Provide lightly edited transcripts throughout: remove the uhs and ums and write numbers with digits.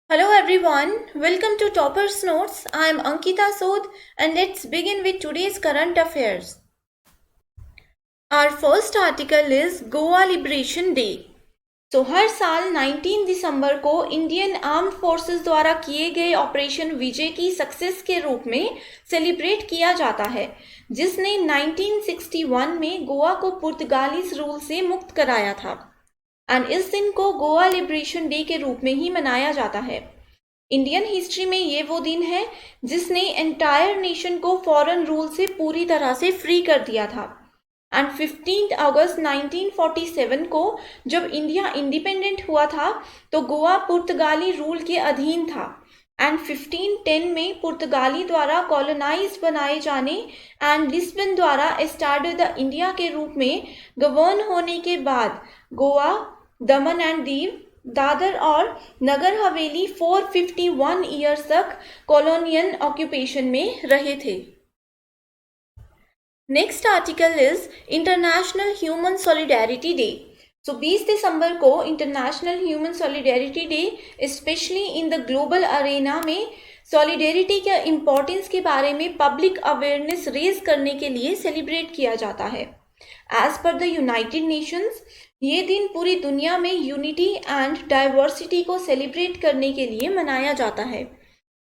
Hello everyone, welcome to Topper's Notes. I am Ankita Sod and let's begin with today's current affairs. Our first article is Goa Liberation Day. तो हर साल 19 दिसंबर को Indian armed forces द्वारा किए गए operation विजय की success के रूप में सेलिब्रेट किया जाता है, जिसने 1961 में गोवा को पुर्तगालीज रूल से मुक्त कराया था। एंड इस दिन को गोवा लिबरेशन डे के रूप में ही मनाया जाता है। इंडियन हिस्ट्री में ये वो दिन है जिसने एंटायर नेशन को फॉरेन रूल से पूरी तरह से फ्री कर दिया था। एंड 15 अगस्त 1947 को जब इंडिया इंडिपेंडेंट हुआ था तो गोवा पुर्तगाली रूल के अधीन था। एंड 1510 में पुर्तगाली द्वारा कॉलोनाइज बनाए जाने एंड लिस्बन द्वारा एस्टाडो द इंडिया के रूप में गवर्न होने के बाद गोवा, दमन एंड दीव, दादर और नगर हवेली 451 ईयर्स तक कॉलोनियल ऑक्यूपेशन में रहे थे। Next article is international human solidarity day. तो 20 दिसंबर को international human solidarity day specially in the global Arena में सॉलिडेरिटी के इम्पोर्टेंस के बारे में पब्लिक अवेयरनेस रेज करने के लिए सेलिब्रेट किया जाता है। As per the United Nations, ये दिन पूरी दुनिया में यूनिटी एंड डाइवर्सिटी को सेलिब्रेट करने के लिए मनाया जाता है।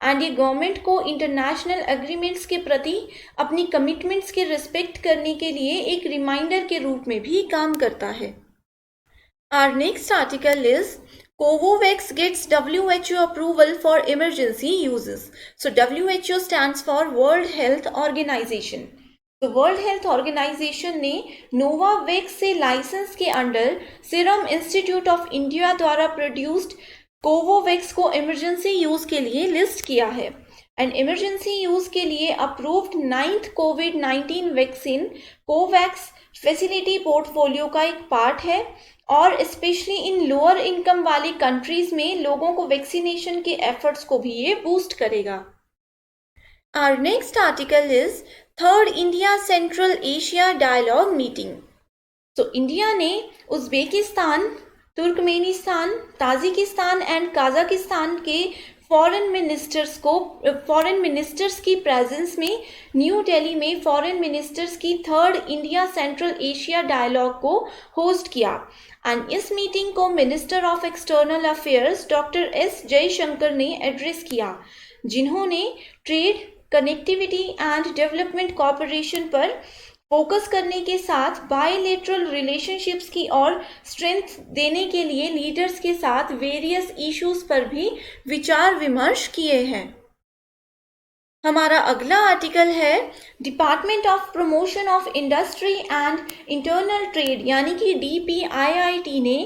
एंड ये गवर्नमेंट को इंटरनेशनल एग्रीमेंट्स के प्रति अपनी कमिटमेंट्स के रिस्पेक्ट करने के लिए एक रिमाइंडर के रूप में भी काम करता है। Our next article is Covovax gets WHO approval for emergency uses. So WHO stands for World Health Organization. तो वर्ल्ड हेल्थ ऑर्गेनाइजेशन ने नोवावैक्स से लाइसेंस के under serum institute of India द्वारा प्रोड्यूस्ड कोवोवैक्स को इमरजेंसी यूज के लिए list किया है। एंड इमरजेंसी यूज के लिए अप्रूव्ड 9th कोविड-19 वैक्सीन कोवैक्स फैसिलिटी पोर्टफोलियो का एक पार्ट है और स्पेशली इन लोअर इनकम वाली कंट्रीज में लोगों को वैक्सीनेशन के एफर्ट्स को भी ये बूस्ट करेगा। Our next article is third India Central Asia dialogue meeting. तो इंडिया ने Uzbekistan, Turkmenistan, Tajikistan and Kazakhstan के फॉरेन मिनिस्टर्स की प्रेजेंस में न्यू दिल्ली में फॉरेन मिनिस्टर्स की third India Central Asia dialogue को होस्ट किया। एंड इस मीटिंग को minister of external affairs doctor S Jaishankar ने एड्रेस किया, जिन्होंने trade, connectivity and development cooperation पर फोकस करने के साथ बायलैटरल रिलेशनशिप्स की और स्ट्रेंथ देने के लिए लीडर्स के साथ वेरियस इश्यूज पर भी विचार विमर्श किए हैं। हमारा अगला आर्टिकल है department of promotion of industry and internal trade यानी कि DPIIT ने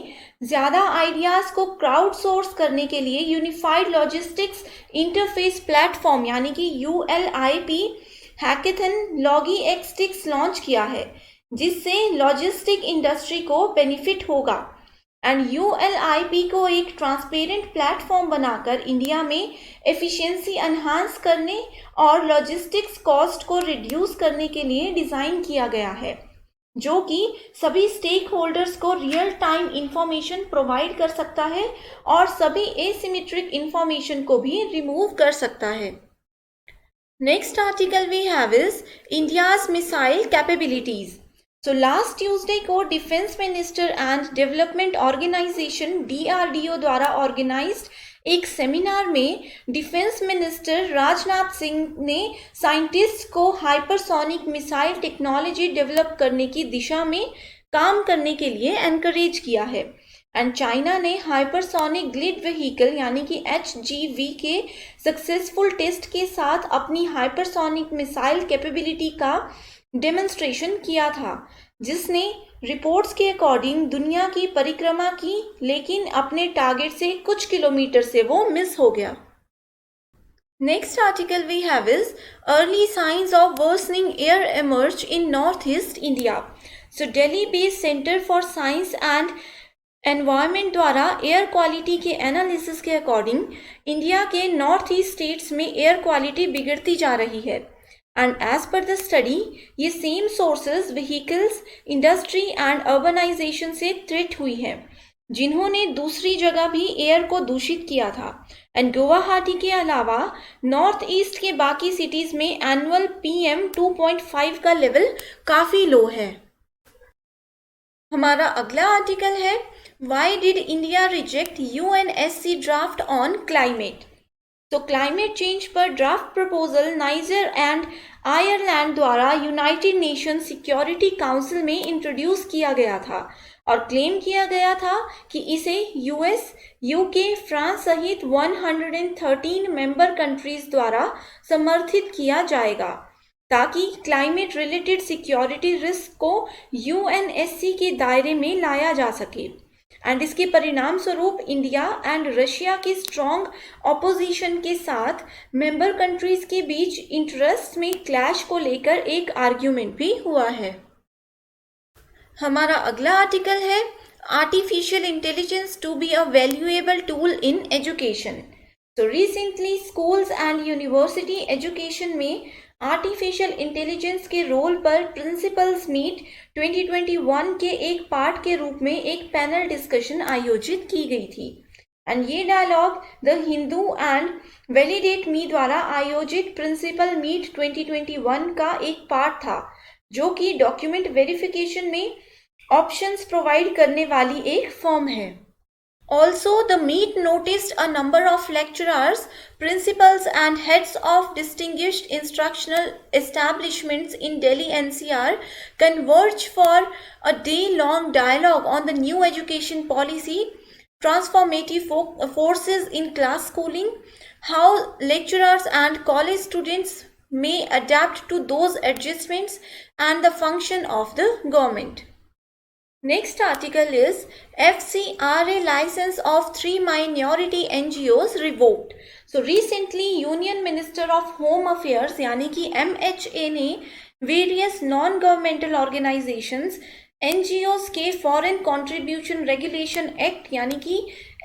ज़्यादा आइडियाज़ को क्राउड सोर्स करने के लिए यूनिफाइड लॉजिस्टिक्स इंटरफेस प्लेटफॉर्म यानी कि ULIP हैकेथन लॉगी एक्स लॉन्च किया है, जिससे लॉजिस्टिक इंडस्ट्री को बेनिफिट होगा। एंड ULIP को एक ट्रांसपेरेंट प्लेटफॉर्म बनाकर इंडिया में एफिशिएंसी एनहांस करने और लॉजिस्टिक्स कॉस्ट को रिड्यूस करने के लिए डिज़ाइन किया गया है, जो कि सभी स्टेक होल्डर्स को रियल टाइम इंफॉर्मेशन प्रोवाइड कर सकता है और सभी एसिमेट्रिक इंफॉर्मेशन को भी रिमूव कर सकता है। Next article we have is India's missile capabilities. तो लास्ट ट्यूसडे को defence minister and development organisation DRDO द्वारा ऑर्गेनाइज्ड एक सेमिनार में डिफेंस मिनिस्टर राजनाथ सिंह ने साइंटिस्ट को हाइपरसोनिक मिसाइल टेक्नोलॉजी डेवलप करने की दिशा में काम करने के लिए एनकरेज किया है। एंड चाइना ने हाइपरसोनिक ग्लिड व्हीकल यानी कि HGV के सक्सेसफुल टेस्ट के साथ अपनी हाइपरसोनिक मिसाइल कैपेबिलिटी का डेमोन्स्ट्रेशन किया था, जिसने रिपोर्ट्स के अकॉर्डिंग दुनिया की परिक्रमा की, लेकिन अपने टारगेट से कुछ किलोमीटर से वो मिस हो गया। Next article we have is early signs of worsening air emerge in north east India. So Delhi based centre for science and environment द्वारा एयर क्वालिटी के एनालिसिस के अकॉर्डिंग इंडिया के नॉर्थ ईस्ट स्टेट्स में एयर क्वालिटी बिगड़ती जा रही है। And as per the study, ये same sources vehicles, industry and urbanisation से थ्रेट हुई है। जिन्होंने दूसरी जगह भी एयर को दूषित किया था। एंड गुवाहाटी के अलावा नॉर्थ ईस्ट के बाकी सिटीज में एनुअल PM 2.5 का लेवल काफी लो है। हमारा अगला आर्टिकल है why did India reject UNSC draft on climate. तो क्लाइमेट चेंज पर draft proposal niger and Ireland द्वारा यूनाइटेड नेशन सिक्योरिटी काउंसिल में इंट्रोड्यूस किया गया था और क्लेम किया गया था कि इसे US, UK, फ्रांस सहित 113 मेंबर कंट्रीज द्वारा समर्थित किया जाएगा ताकि क्लाइमेट रिलेटेड सिक्योरिटी रिस्क को UNSC के दायरे में लाया जा सके। एंड इसके परिणाम स्वरूप इंडिया एंड रशिया के स्ट्रॉन्ग ऑपोजिशन के साथ मेंबर कंट्रीज के बीच इंटरेस्ट में क्लैश को लेकर एक आर्ग्यूमेंट भी हुआ है। हमारा अगला आर्टिकल है artificial intelligence to be a valuable tool in education. तो recently schools and university education में आर्टिफिशियल इंटेलिजेंस के रोल पर प्रिंसिपल्स मीट 2021 के एक पार्ट के रूप में एक पैनल डिस्कशन आयोजित की गई थी। एंड ये dialogue the Hindu and validate me द्वारा आयोजित प्रिंसिपल मीट 2021 का एक पार्ट था जो कि डॉक्यूमेंट वेरिफिकेशन में ऑप्शंस प्रोवाइड करने वाली एक फर्म है। Also, the meet noticed a number of lecturers, principals and heads of distinguished instructional establishments in Delhi NCR converge for a day-long dialogue on the new education policy, transformative forces in class schooling, how lecturers and college students may adapt to those adjustments and the function of the government. Next article is FCRA license of 3 minority NGOs revoked. So recently Union Minister of Home Affairs यानी कि MHA ने various non-governmental organizations NGOs के Foreign Contribution Regulation Act यानी कि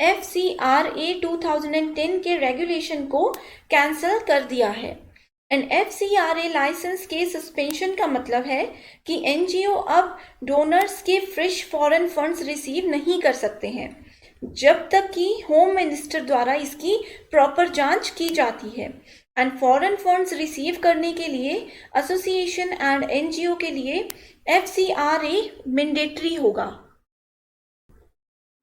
FCRA 2010 के regulation को cancel कर दिया है। एंड FCRA लाइसेंस के सस्पेंशन का मतलब है कि NGO अब डोनर्स के फ्रेश फॉरेन फंड्स रिसीव नहीं कर सकते हैं जब तक कि होम मिनिस्टर द्वारा इसकी प्रॉपर जांच की जाती है। एंड फॉरेन फंड्स रिसीव करने के लिए एसोसिएशन एंड NGO के लिए FCRA मैंडेटरी होगा।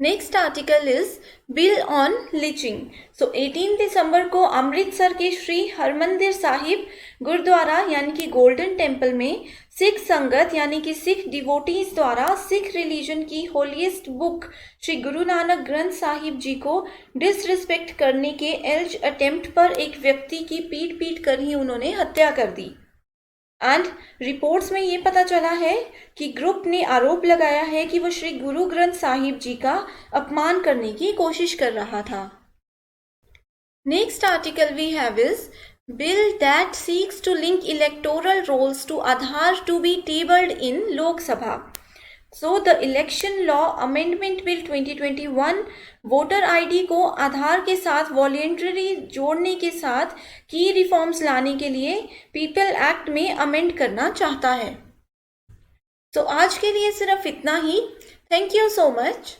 Next article is bill on lynching. सो 18 दिसंबर को अमृतसर के श्री हरमंदिर साहिब गुरुद्वारा यानी कि गोल्डन टेम्पल में सिख संगत यानी कि सिख डिवोटीज द्वारा सिख रिलीजन की होलीएस्ट बुक श्री गुरु नानक ग्रंथ साहिब जी को डिसरिस्पेक्ट करने के एल्ज अटेम्प्ट पर एक व्यक्ति की पीट कर ही उन्होंने हत्या कर दी। एंड रिपोर्ट्स में ये पता चला है कि ग्रुप ने आरोप लगाया है कि वो श्री गुरु ग्रंथ साहिब जी का अपमान करने की कोशिश कर रहा था। Next article we have is bill that seeks to link electoral rolls to Aadhaar to be tabled in Lok Sabha. So the election law amendment bill 2021 voter ID को आधार के साथ वॉलेंटरी जोड़ने के साथ की रिफॉर्म्स लाने के लिए पीपल एक्ट में अमेंड करना चाहता है। तो आज के लिए सिर्फ इतना ही। Thank you so much.